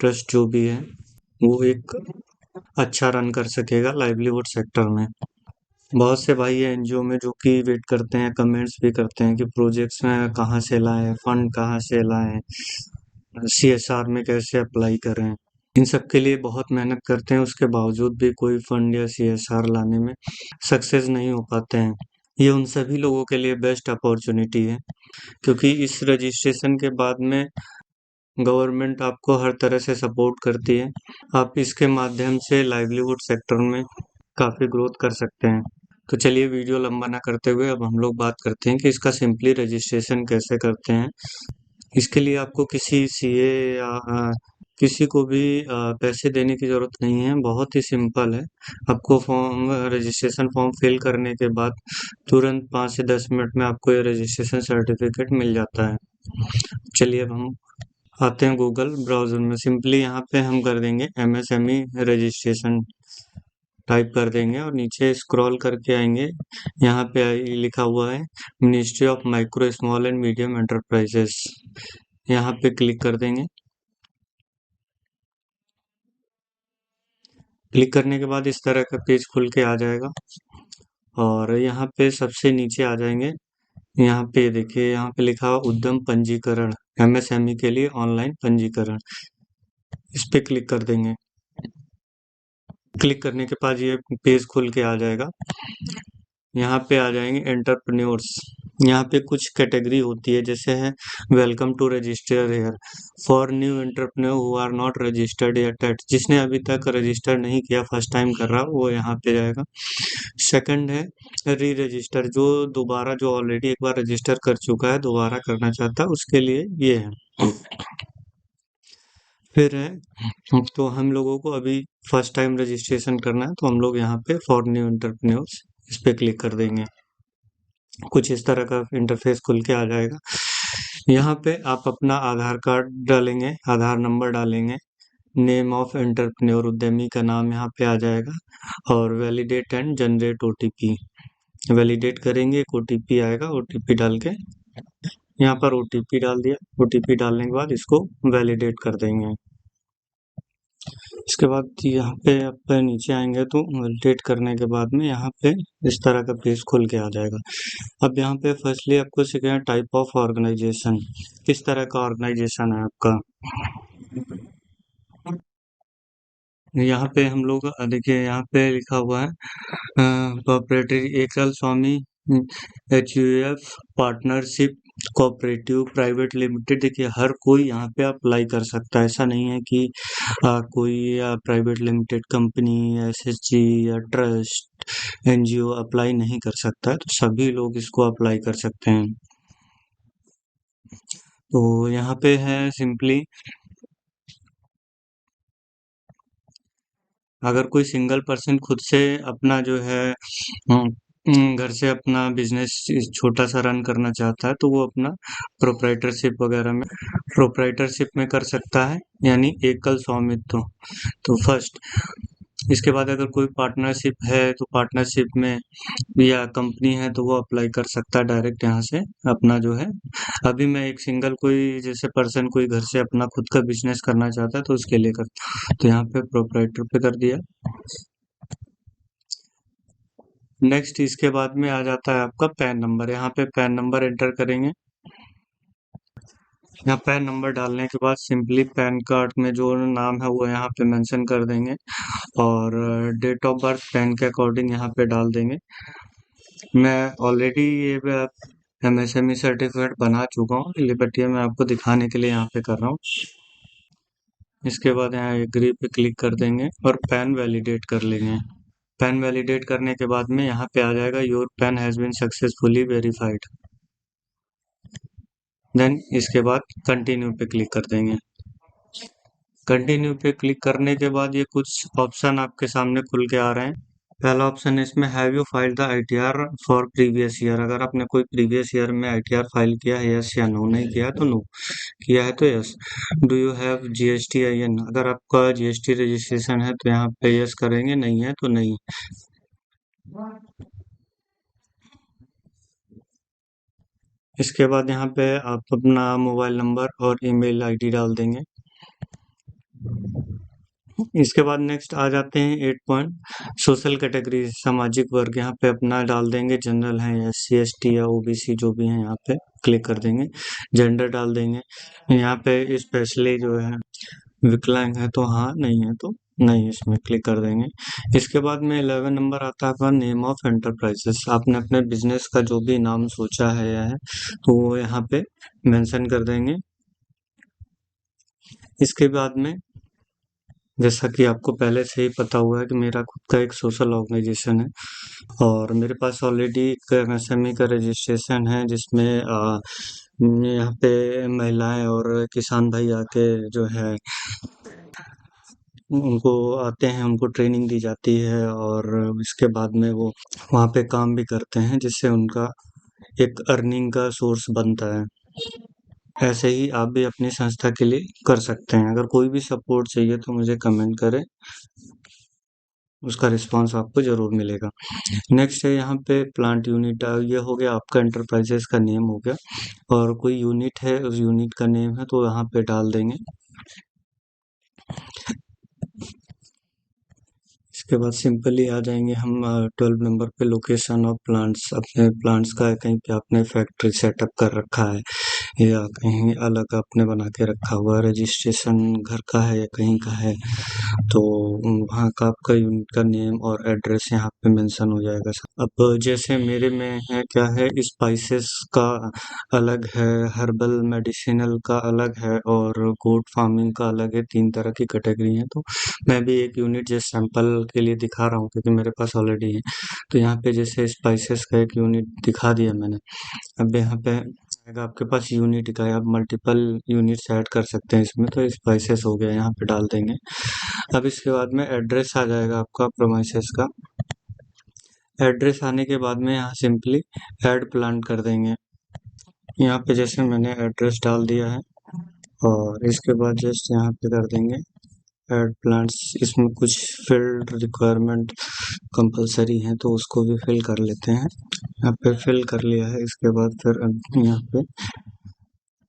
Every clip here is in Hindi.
ट्रस्ट जो भी है वो एक अच्छा रन कर सकेगा लाइवलीहुड सेक्टर में। बहुत से भाई हैं एनजीओ में जो कि वेट करते हैं, कमेंट्स भी करते हैं कि प्रोजेक्ट्स में कहाँ से लाएं, फंड कहाँ से लाएं, सीएसआर में कैसे अप्लाई करें। इन सब के लिए बहुत मेहनत करते हैं, उसके बावजूद भी कोई फंड या सीएसआर लाने में सक्सेस नहीं हो पाते हैं। ये उन सभी लोगों के लिए बेस्ट अपॉर्चुनिटी है, क्योंकि इस रजिस्ट्रेशन के बाद में गवर्नमेंट आपको हर तरह से सपोर्ट करती है। आप इसके माध्यम से लाइवलीहुड सेक्टर में काफ़ी ग्रोथ कर सकते हैं। तो चलिए वीडियो लंबा ना करते हुए अब हम लोग बात करते हैं कि इसका सिंपली रजिस्ट्रेशन कैसे करते हैं। इसके लिए आपको किसी सीए या किसी को भी पैसे देने की ज़रूरत नहीं है, बहुत ही सिंपल है। आपको रजिस्ट्रेशन फॉर्म फिल करने के बाद तुरंत 5 से 10 मिनट में आपको ये रजिस्ट्रेशन सर्टिफिकेट मिल जाता है। चलिए अब हम आते हैं गूगल ब्राउज़र में। सिंपली यहाँ पे हम कर देंगे एमएसएमई रजिस्ट्रेशन टाइप कर देंगे और नीचे स्क्रॉल करके आएंगे। यहाँ पे लिखा हुआ है ministry of micro small and medium enterprises. यहाँ पे क्लिक कर देंगे। क्लिक करने के बाद इस तरह का पेज खुल के आ जाएगा और यहाँ पे सबसे नीचे आ जाएंगे। यहाँ पे देखिए, यहाँ पे लिखा हुआ उद्यम पंजीकरण, एमएसएमई के लिए ऑनलाइन पंजीकरण। इस पे क्लिक कर देंगे। क्लिक करने के बाद ये पेज खुल के आ जाएगा। यहाँ पे आ जाएंगे एंटरप्रेन्योर्स। यहाँ पे कुछ कैटेगरी होती है, जैसे है welcome to register here for new entrepreneur who are not registered yet. जिसने अभी तक रजिस्टर नहीं किया, फर्स्ट टाइम कर रहा, वो यहाँ पे जाएगा। सेकंड है री रजिस्टर, जो दोबारा, जो ऑलरेडी एक बार रजिस्टर कर चुका है, दोबारा करना चाहता है, उसके लिए ये है। फिर है, तो हम लोगों को अभी फर्स्ट टाइम रजिस्ट्रेशन करना है, तो हम लोग यहाँ पे फॉर न्यू एंटरप्रेन्योर्स इस पे क्लिक कर देंगे। कुछ इस तरह का इंटरफेस खुल के आ जाएगा। यहाँ पे आप अपना आधार कार्ड डालेंगे, आधार नंबर डालेंगे, नेम ऑफ एंटरप्रेन्योर, उद्यमी का नाम यहाँ पे आ जाएगा, और validate and generate OTP. Validate करेंगे, एक ओटीपी आएगा, ओटीपी डाल के यहाँ पर ओटीपी डाल दिया। ओटीपी डालने के बाद इसको वैलिडेट कर देंगे। इसके बाद यहाँ पे आप नीचे आएंगे तो वैलिडेट करने के बाद में यहाँ पे इस तरह का पेज खुल के आ जाएगा। अब यहाँ पे फर्स्टली आपको सीखना है टाइप ऑफ ऑर्गेनाइजेशन, किस तरह का ऑर्गेनाइजेशन है आपका। यहाँ पे हम लोग देखिए, यहाँ पे लिखा हुआ है कोऑपरेटिव एकल स्वामी HUF partnership cooperative private limited. देखिए हर कोई यहाँ पे अप्लाई कर सकता है, ऐसा नहीं है कि कोई प्राइवेट लिमिटेड कंपनी, एसएचजी या ट्रस्ट, एनजीओ अप्लाई नहीं कर सकता है, तो सभी लोग इसको अप्लाई कर सकते हैं। तो यहाँ पे है सिंपली, अगर कोई सिंगल पर्सन खुद से अपना जो है घर से अपना बिजनेस छोटा सा रन करना चाहता है, तो वो अपना प्रोप्राइटरशिप वगैरह में प्रोप्राइटरशिप में कर सकता है, यानी एकल स्वामित्व। तो फर्स्ट, इसके बाद अगर कोई पार्टनरशिप है तो पार्टनरशिप में या कंपनी है तो वो अप्लाई कर सकता है डायरेक्ट यहाँ से अपना जो है। अभी मैं एक सिंगल कोई जैसे पर्सन कोई घर से अपना खुद का बिजनेस करना चाहता है तो उसके लिए करता, तो यहाँ पे प्रोप्राइटर पे कर दिया। नेक्स्ट इसके बाद में आ जाता है आपका पैन नंबर। यहाँ पे पैन नंबर एंटर करेंगे। यहाँ पैन नंबर डालने के बाद सिंपली पैन कार्ड में जो नाम है वो यहाँ पे मेंशन कर देंगे, और डेट ऑफ बर्थ पैन के अकॉर्डिंग यहाँ पे डाल देंगे। मैं ऑलरेडी ये एमएसएमई सर्टिफिकेट बना चुका हूँ, बट ये मैं आपको दिखाने के लिए यहाँ पे कर रहा हूँ। इसके बाद यहाँ एग्री पे क्लिक कर देंगे और पैन वैलिडेट कर लेंगे। पैन वैलिडेट करने के बाद में यहाँ पे आ जाएगा your PAN has been successfully verified. Then इसके बाद कंटिन्यू पे क्लिक कर देंगे। कंटिन्यू पे क्लिक करने के बाद ये कुछ ऑप्शन आपके सामने खुल के आ रहे हैं। पहला ऑप्शन है इसमें have you filed the ITR for previous year. अगर आपने कोई प्रीवियस ईयर में आईटीआर फाइल किया है, यस या नो। नहीं किया है तो नो, किया है तो yes. Do you have GST IN. अगर आपका जीएसटी रजिस्ट्रेशन है तो यहाँ पे यस करेंगे, नहीं है तो नहीं। इसके बाद यहाँ पे आप अपना मोबाइल नंबर और ईमेल आईडी डाल देंगे। इसके बाद नेक्स्ट आ जाते हैं 8 पॉइंट, सोशल कैटेगरी, सामाजिक वर्ग। यहाँ पे अपना डाल देंगे, जनरल है या एस सी एस टी या ओबीसी जो भी है, यहाँ पे क्लिक कर देंगे। जेंडर डाल देंगे, यहाँ पे स्पेशली जो है विकलांग है तो हाँ, नहीं है तो नहीं, इसमें क्लिक कर देंगे। इसके बाद में 11 नंबर आता है आपका नेम ऑफ एंटरप्राइजेस। आपने अपने बिजनेस का जो भी नाम सोचा है या है तो वो यहाँ पे मेंशन कर देंगे। इसके बाद में जैसा कि आपको पहले से ही पता हुआ है कि मेरा खुद का एक सोशल ऑर्गेनाइजेशन है और मेरे पास ऑलरेडी एक एमएसएमई का रजिस्ट्रेशन है, जिसमें यहाँ पे महिलाएं और किसान भाई आके जो है उनको आते हैं, उनको ट्रेनिंग दी जाती है और इसके बाद में वो वहाँ पे काम भी करते हैं, जिससे उनका एक अर्निंग का सोर्स बनता है। ऐसे ही आप भी अपनी संस्था के लिए कर सकते हैं। अगर कोई भी सपोर्ट चाहिए तो मुझे कमेंट करें, उसका रिस्पांस आपको ज़रूर मिलेगा। नेक्स्ट है यहाँ पे प्लांट यूनिट, ये हो गया आपका एंटरप्राइजेस का नेम हो गया, और कोई यूनिट है उस यूनिट का नेम है तो यहाँ पे डाल देंगे। इसके बाद सिंपली आ जाएंगे हम 12 नंबर पे, लोकेशन ऑफ प्लांट्स। अपने प्लांट्स का कहीं पे आपने फैक्ट्री सेटअप कर रखा है या कहीं अलग आपने बना के रखा हुआ है, रजिस्ट्रेशन घर का है या कहीं का है, तो वहाँ का आपका यूनिट का नेम और एड्रेस यहाँ पे मेंशन हो जाएगा। अब जैसे मेरे में है क्या है, स्पाइसेस का अलग है, हर्बल मेडिसिनल का अलग है और गोट फार्मिंग का अलग है, 3 तरह की कैटेगरी है। तो मैं भी एक यूनिट जैसे सैंपल के लिए दिखा रहा हूँ क्योंकि मेरे पास ऑलरेडी है। तो यहाँ पे जैसे स्पाइसेस का एक यूनिट दिखा दिया मैंने। अब यहाँ पे आएगा आपके पास यूनिट का है, आप मल्टीपल यूनिट्स ऐड कर सकते हैं इसमें, तो स्पाइसेस हो गया, यहाँ पे डाल देंगे। अब इसके बाद में एड्रेस आ जाएगा आपका प्रोमाइसेस का। एड्रेस आने के बाद में यहाँ सिंपली ऐड प्लान कर देंगे। यहाँ पे जैसे मैंने एड्रेस डाल दिया है और इसके बाद जस्ट यहाँ पे कर देंगे ऐड प्लांट्स। इसमें कुछ फील्ड रिक्वायरमेंट कंपलसरी है तो उसको भी फिल कर लेते हैं। यहाँ पे फिल कर लिया है, इसके बाद फिर यहाँ पे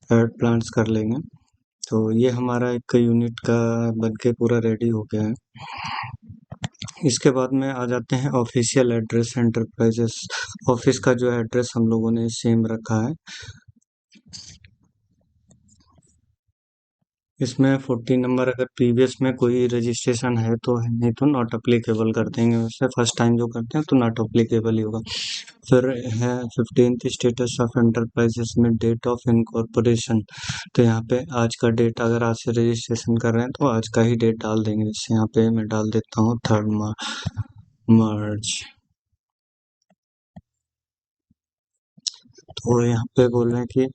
ऐड प्लांट्स कर लेंगे। तो ये हमारा एक यूनिट का बनके पूरा रेडी हो गया है। इसके बाद में आ जाते हैं ऑफिशियल एड्रेस एंटरप्राइजेस। ऑफिस का जो एड्रेस हम लोगों ने सेम रखा है। इसमें 14 नंबर अगर प्रीवियस में कोई रजिस्ट्रेशन है तो है, नहीं तो नॉट अप्लीकेबल कर देंगे। वैसे फर्स्ट टाइम जो करते हैं तो नॉट अप्लीकेबल ही होगा। फिर है 15th स्टेटस ऑफ एंटरप्राइजेस में डेट ऑफ इनकॉर्पोरेशन, तो यहाँ पे आज का डेट, अगर आज से रजिस्ट्रेशन कर रहे हैं तो आज का ही डेट डाल देंगे। जैसे यहाँ पे मैं डाल देता हूँ 3 मार्च। तो यहाँ पे बोल रहे हैं कि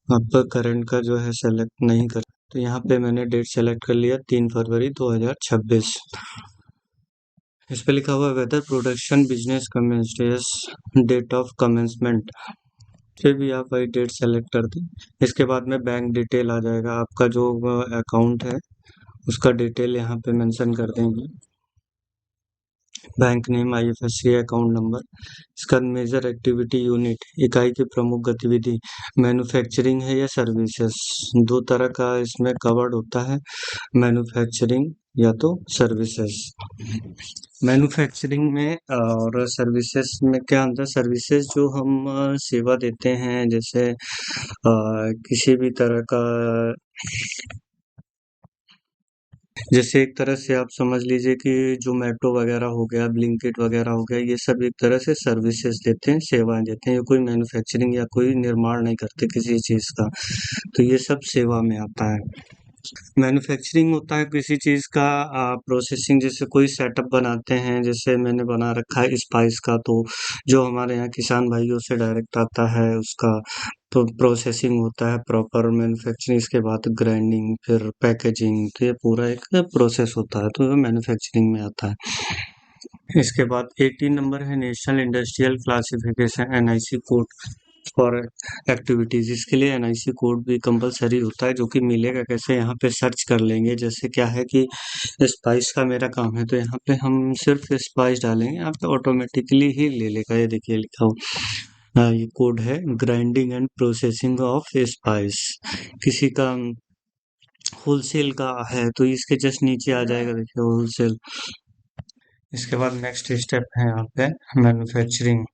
आप करंट का जो है सेलेक्ट नहीं कर, तो यहाँ पे मैंने डेट सेलेक्ट कर लिया 3 फरवरी 2026। इस पे लिखा हुआ whether production business commenced, yes date of commencement, फिर भी आप वही डेट सेलेक्ट कर दें। इसके बाद में बैंक डिटेल आ जाएगा, आपका जो अकाउंट है उसका डिटेल यहाँ पे मेंशन कर देंगे। Bank name, IFSC account number. इसका मेजर एक्टिविटी यूनिट, इकाई की प्रमुख गतिविधि मैन्युफैक्चरिंग है या सर्विसेज। 2 तरह का इसमें कवर्ड होता है, मैन्युफैक्चरिंग या तो सर्विसेज। मैन्युफैक्चरिंग में और सर्विसेज में क्या अंतर, सर्विसेज जो हम सेवा देते हैं, जैसे किसी भी तरह का, जैसे एक तरह से आप समझ लीजिए कि जोमेटो वगैरह हो गया, ब्लिंकिट वगैरह हो गया, ये सब एक तरह से सर्विसेज देते हैं, सेवाएं देते हैं। ये कोई मैन्युफैक्चरिंग या कोई निर्माण नहीं करते किसी चीज़ का, तो ये सब सेवा में आता है। मैन्युफैक्चरिंग होता है किसी चीज़ का प्रोसेसिंग, जैसे कोई सेटअप बनाते हैं, जैसे मैंने बना रखा है स्पाइस का, तो जो हमारे यहाँ किसान भाइयों से डायरेक्ट आता है उसका तो प्रोसेसिंग होता है प्रॉपर मैन्युफैक्चरिंग, इसके बाद ग्राइंडिंग, फिर पैकेजिंग, तो ये पूरा एक प्रोसेस होता है, तो ये मैन्युफैक्चरिंग में आता है। इसके बाद 18 नंबर है national industrial classification, NIC code for activities. इसके लिए एनआईसी कोड भी कंपलसरी होता है, जो कि मिलेगा कैसे, यहाँ पे सर्च कर लेंगे। जैसे क्या है कि स्पाइस का मेरा काम है तो यहाँ पे हम सिर्फ स्पाइस डालेंगे, यहाँ पे ऑटोमेटिकली ही ले लेगा। ये देखिए लिखा हो, ये कोड है grinding and processing of spice. किसी का होलसेल का है तो इसके जस्ट नीचे आ जाएगा, देखिए होलसेल। इसके बाद नेक्स्ट स्टेप है यहाँ पे मैन्युफैक्चरिंग।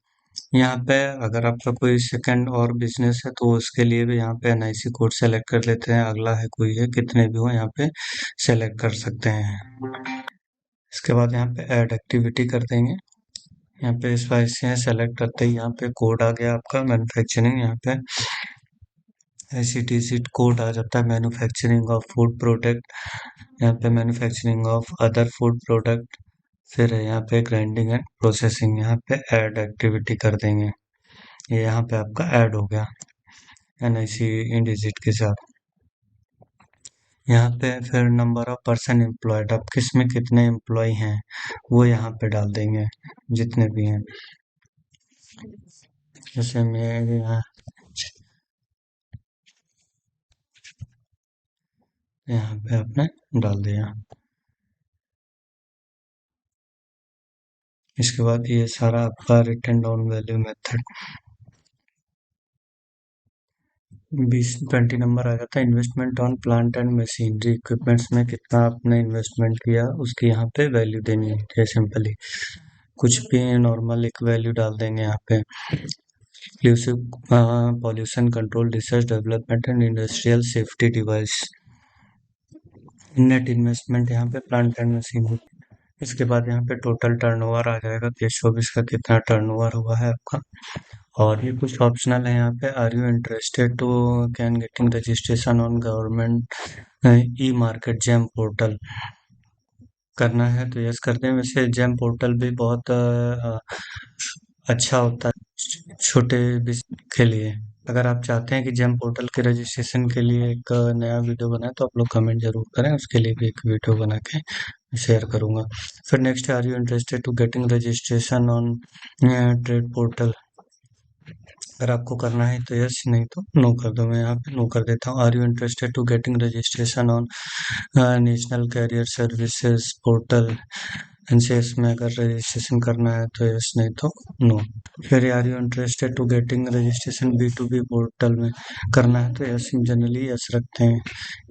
यहाँ पे अगर आपका कोई सेकंड और बिजनेस है तो उसके लिए भी यहाँ पे एनआईसी कोड सेलेक्ट कर लेते हैं। अगला है कोई है, कितने भी हो यहाँ पे सेलेक्ट कर सकते हैं। इसके बाद यहाँ पे ऐड एक्टिविटी कर देंगे। यहाँ पे स्पाइस है, सेलेक्ट करते ही यहाँ पे कोड आ गया आपका मैन्युफैक्चरिंग। यहाँ पे ICTC कोड आ जाता है, मैन्युफैक्चरिंग ऑफ फूड प्रोडक्ट। यहाँ पे manufacturing of other food product. फिर है यहाँ पे ग्राइंडिंग एंड प्रोसेसिंग। यहाँ पे ऐड एक्टिविटी कर देंगे। ये यहाँ पे आपका ऐड हो गया NIC इन डिजिट के साथ। यहाँ पे फिर नंबर ऑफ पर्सन एम्प्लॉयड, अब किस में कितने एम्प्लॉय हैं वो यहाँ पे डाल देंगे, जितने भी हैं। जैसे मेरे यहाँ पे आपने डाल दिया। इसके बाद ये सारा आपका return down value method 20 number आ जाता है। Investment on plant and machinery equipments में कितना आपने इन्वेस्टमेंट किया उसकी यहाँ पे वैल्यू देनी होती है। सिंपली कुछ भी नॉर्मल एक वैल्यू डाल देंगे यहाँ पे। Inclusive pollution control, research development and industrial safety device. Net investment यहाँ पे प्लांट एंड मशीनरी। इसके बाद यहाँ पे टोटल टर्नओवर आ जाएगा, 23-24 का कितना टर्नओवर हुआ है आपका। और ये कुछ ऑप्शनल है यहाँ पे। Are you interested to can getting registration on government e market GeM portal, करना है तो यस कर दें। वैसे जेम पोर्टल भी बहुत अच्छा होता है छोटे बिजनेस के लिए। अगर आप चाहते हैं कि जेम पोर्टल के रजिस्ट्रेशन के लिए एक नया वीडियो बनाए तो आप लोग कमेंट जरूर करें, उसके लिए भी एक वीडियो बना के शेयर करूंगा। फिर next, are you interested to getting registration on trade portal, अगर आपको करना है तो यस, नहीं तो नो कर दो। मैं यहाँ पे नो कर देता हूँ। Are you interested to getting registration on national career services portal, NCS में अगर रजिस्ट्रेशन करना है तो यस, नहीं तो नो। फिर are you interested to getting registration B2B portal में, करना है तो यस, जनरली यस रखते हैं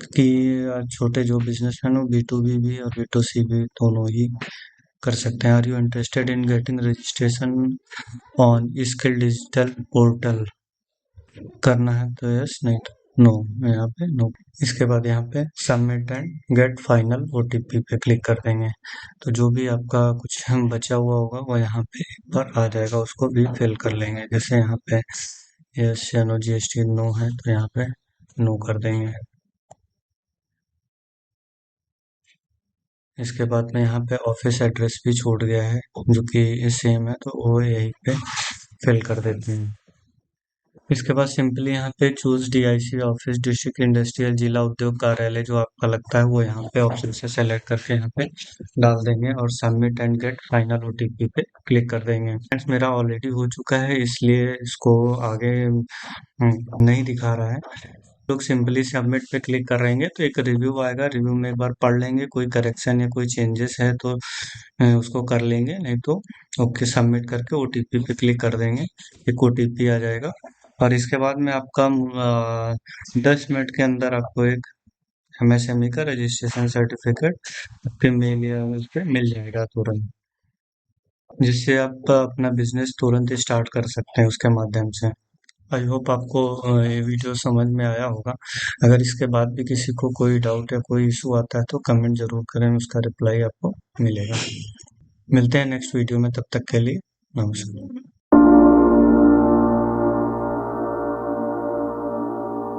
क्योंकि छोटे जो बिजनेसमैन हो B2B भी और B2C भी दोनों ही कर सकते हैं। Are you interested in getting registration on skill digital portal, करना है तो यस, नहीं तो नो। यहाँ पे नो। इसके बाद यहाँ पे submit and get final OTP पे क्लिक कर देंगे तो जो भी आपका कुछ बचा हुआ होगा वो यहाँ पे एक बार आ जाएगा, उसको भी फिल कर लेंगे। जैसे यहाँ पे यस या नो, GST नो है तो यहाँ पे नो कर देंगे। इसके बाद में यहाँ पे ऑफिस एड्रेस भी छूट गया है जो कि सेम है तो वो यहीं पे फिल कर देते हैं। इसके बाद सिंपली यहाँ पे choose DIC office, district industrial, जिला उद्योग कार्यालय जो आपका लगता है वो यहाँ पे ऑप्शन से सेलेक्ट करके यहाँ पे डाल देंगे और submit and get final OTP पे क्लिक कर देंगे। फ्रेंड्स, मेरा ऑलरेडी हो चुका है इसलिए इसको आगे नहीं दिखा रहा है। लोग सिंपली सबमिट पे क्लिक कर रहेंगे तो एक रिव्यू आएगा, रिव्यू में एक बार पढ़ लेंगे, कोई करेक्शन या कोई चेंजेस है तो उसको कर लेंगे, नहीं तो ओके सबमिट करके OTP पे क्लिक कर देंगे, एक OTP आ जाएगा। और इसके बाद में आपका 10 मिनट के अंदर आपको एक MSME का रजिस्ट्रेशन सर्टिफिकेट आपके मेल या उस पे मिल जाएगा तुरंत, जिससे आप अपना बिजनेस तुरंत स्टार्ट कर सकते हैं उसके माध्यम से। आई होप आपको ये वीडियो समझ में आया होगा। अगर इसके बाद भी किसी को कोई डाउट या कोई इशू आता है तो कमेंट जरूर करें, उसका रिप्लाई आपको मिलेगा। मिलते हैं नेक्स्ट वीडियो में, तब तक के लिए नमस्कार।